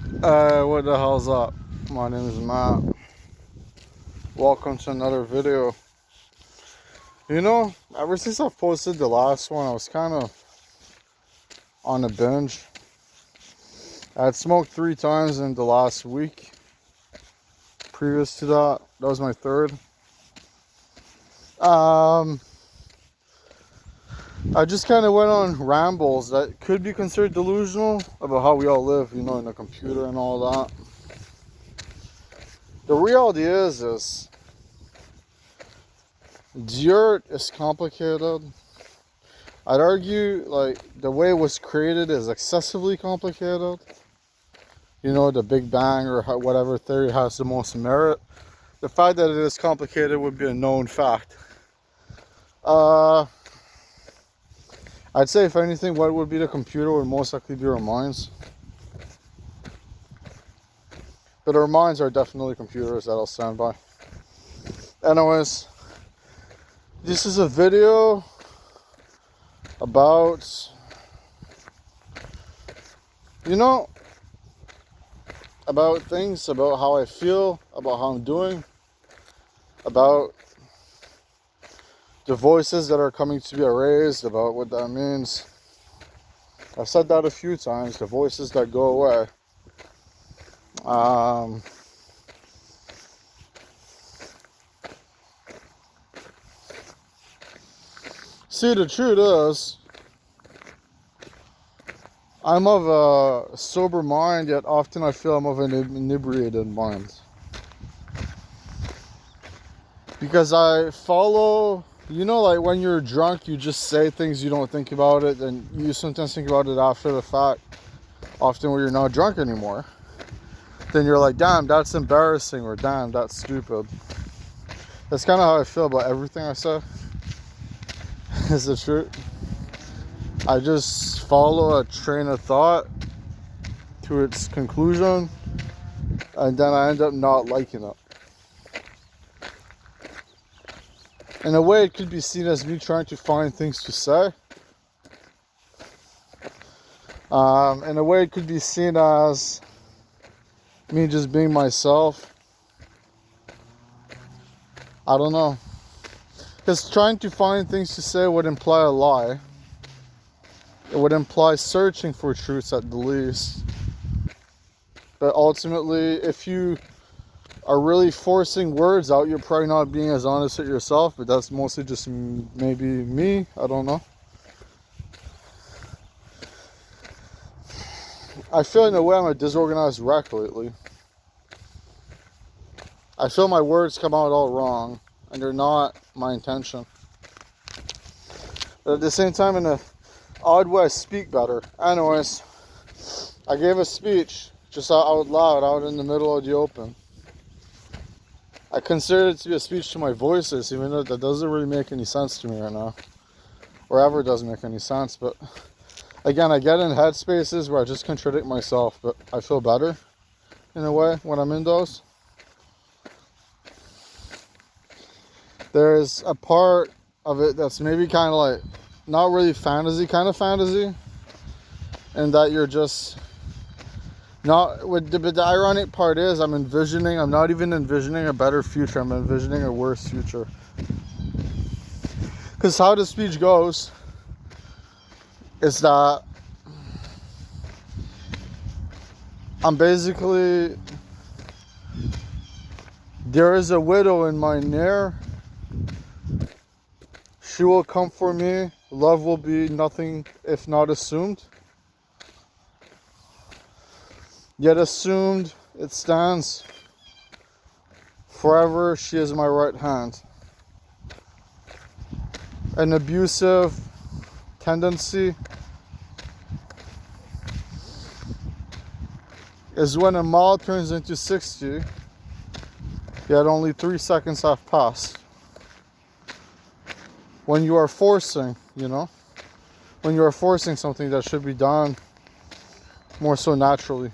What the hell's up? My name is Matt. Welcome to another video. Ever since I posted the last one, I was kind of on a binge. I had smoked 3 times in the last week. Previous to that was my third. I just kind of went on rambles that could be considered delusional about how we all live, in a computer and all that. The reality is the earth is complicated. I'd argue like the way it was created is excessively complicated. The Big Bang or whatever theory has the most merit. The fact that it is complicated would be a known fact. I'd say if anything, what would be the computer would most likely be our minds. But our minds are definitely computers that I'll stand by. Anyways, this is a video about, about things, about how I feel, about how I'm doing, about the voices that are coming to be erased, about what that means. I've said that a few times, the voices that go away. See, the truth is, I'm of a sober mind, yet often I feel I'm of an inebriated mind. Because I follow, like when you're drunk, you just say things, you don't think about it, and you sometimes think about it after the fact, often when you're not drunk anymore. Then you're like, damn, that's embarrassing, or damn, that's stupid. That's kind of how I feel about everything I say. Is the truth. I just follow a train of thought to its conclusion, and then I end up not liking it. In a way, it could be seen as me trying to find things to say. In a way, it could be seen as me just being myself. I don't know. Because trying to find things to say would imply a lie. It would imply searching for truths at the least. But ultimately, if you are really forcing words out, you're probably not being as honest with yourself. But that's mostly just maybe me. I don't know. I feel in a way I'm a disorganized wreck lately. I feel my words come out all wrong, and they're not my intention. But at the same time, in an odd way, I speak better. Anyways, I gave a speech just out loud, out in the middle of the open. I consider it to be a speech to my voices, even though that doesn't really make any sense to me right now. Or ever doesn't make any sense. But again, I get in headspaces where I just contradict myself, but I feel better in a way when I'm in those. There's a part of it that's maybe kind of like, not really fantasy, kind of fantasy. And that you're just not, but the ironic part is I'm not even envisioning a better future, I'm envisioning a worse future. Because how the speech goes is that I'm basically, there is a widow in my near. She will come for me. Love will be nothing if not assumed. Yet assumed it stands. Forever she is my right hand. An abusive tendency is when a mile turns into 60, yet only 3 seconds have passed. When you are forcing, when you are forcing something that should be done more so naturally.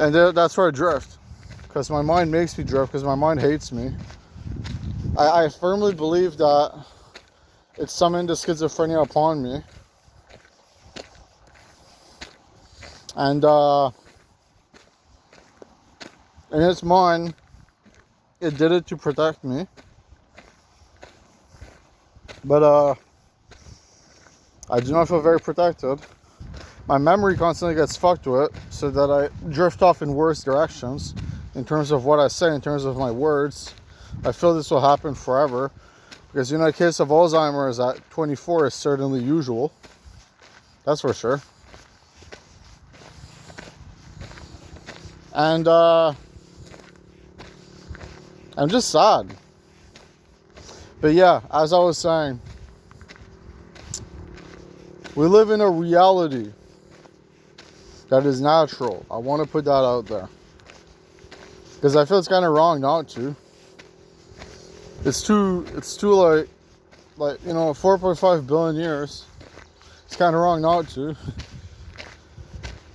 And that's where I drift. Because my mind makes me drift, because my mind hates me. I firmly believe that it's summoned the schizophrenia upon me. And in its mind, it did it to protect me. But I do not feel very protected. My memory constantly gets fucked with so that I drift off in worse directions in terms of what I say, in terms of my words. I feel this will happen forever because, you know, a case of Alzheimer's at 24 is certainly usual. That's for sure. And I'm just sad. But yeah, as I was saying, we live in a reality that is natural. I want to put that out there because I feel it's kind of wrong not to. It's too like you know, 4.5 billion years. It's kind of wrong not to.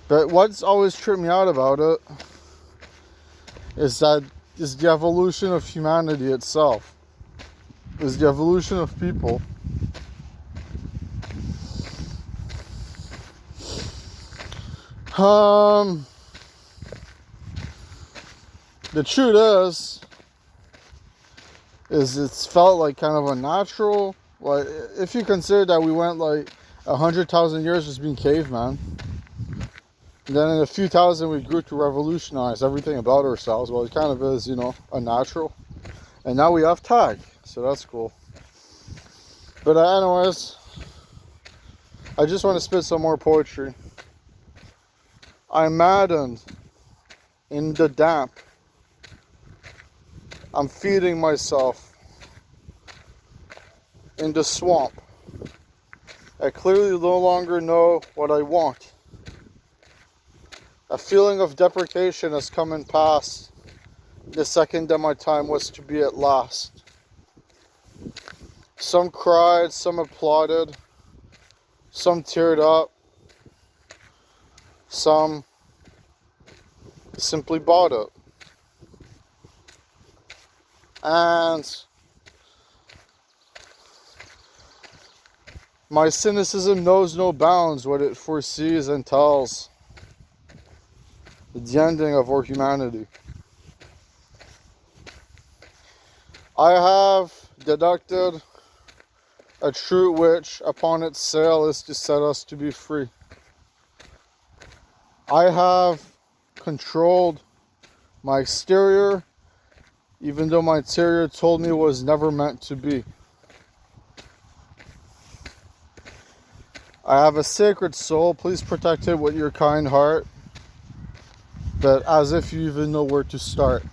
But what's always tripped me out about it is that it's the evolution of humanity itself. It's the evolution of people. The truth is it's felt like kind of unnatural. Like, if you consider that we went like 100,000 years just being caveman, and then in a few thousand we grew to revolutionize everything about ourselves. Well, it kind of is, you know, unnatural. And now we have tag, so that's cool. But anyways, I just want to spit some more poetry. I'm maddened in the damp. I'm feeding myself in the swamp. I clearly no longer know what I want. A feeling of deprecation has come and passed the second that my time was to be at last. Some cried, some applauded, some teared up, some simply bought it. And my cynicism knows no bounds when it foresees and tells the ending of our humanity. I have deducted a true which upon its sail is to set us to be free. I have controlled my exterior, even though my interior told me it was never meant to be. I have a sacred soul, please protect it with your kind heart, but as if you even know where to start.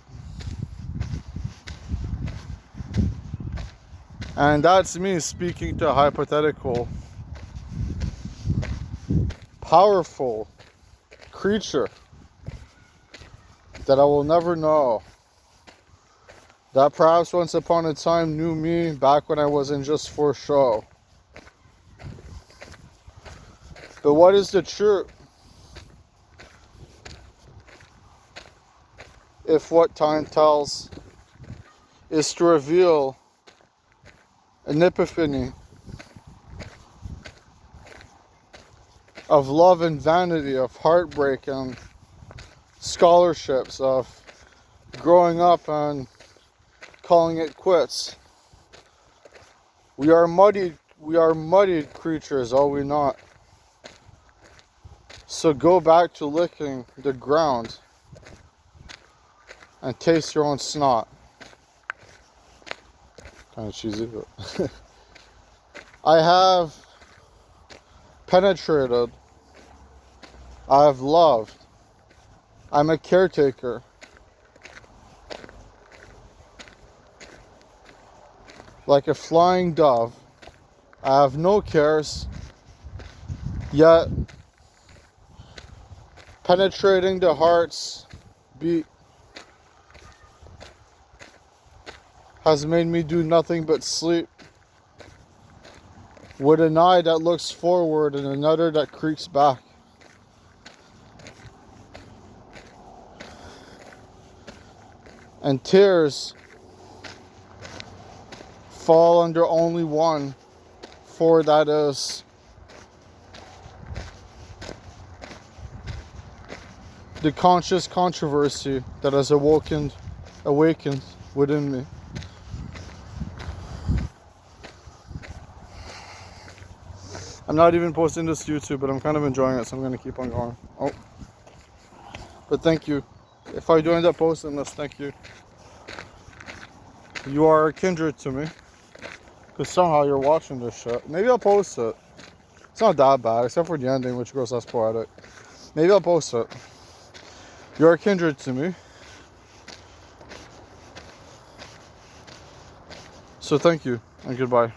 And that's me speaking to a hypothetical, powerful creature that I will never know, that perhaps once upon a time knew me back when I wasn't just for show. But what is the truth? If what time tells is to reveal an epiphany of love and vanity, of heartbreak and scholarships, of growing up and calling it quits. We are muddied creatures, are we not? So go back to licking the ground and taste your own snot. Kind of cheesy, but I have penetrated. I have loved. I'm a caretaker. Like a flying dove, I have no cares, yet penetrating the heart's beat has made me do nothing but sleep, with an eye that looks forward and another that creaks back. And tears fall under only one, for that is the conscious controversy that has awakened within me. I'm not even posting this to YouTube, but I'm kind of enjoying it, so I'm going to keep on going. Oh. But thank you. If I do end up posting this, thank you. You are kindred to me. Because somehow you're watching this shit. Maybe I'll post it. It's not that bad, except for the ending, which goes less poetic. Maybe I'll post it. You are kindred to me. So thank you, and goodbye.